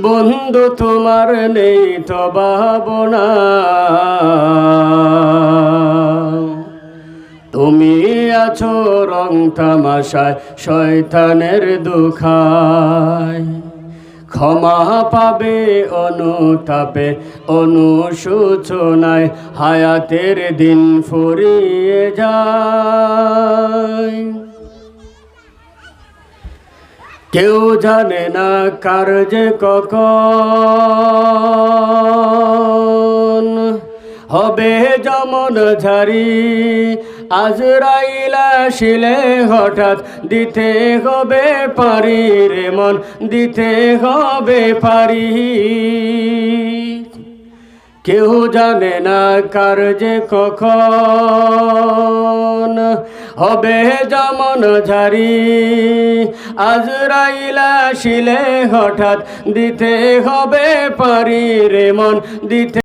বন্ধু তোমার নেই তো ভাবনা, তুমি আছো রং তামাশায় শয়তানের দুখায়। ক্ষমা পাবে অনুতাপে অনুশোচনায়, হায়াতের দিন ফুরিয়ে যায়। কেউ জানে না কার যে কখন হবে যমন ঝারি। আজরাইল আসিলে হঠাৎ দিতে হবে পারি রে মন, দিতে হবে পারি। কেউ জানে না কার যে কখন হবে যমন ঝারি। আজরাইল আসিলে হঠাৎ দিতে হবে পারি রে মন, দিতে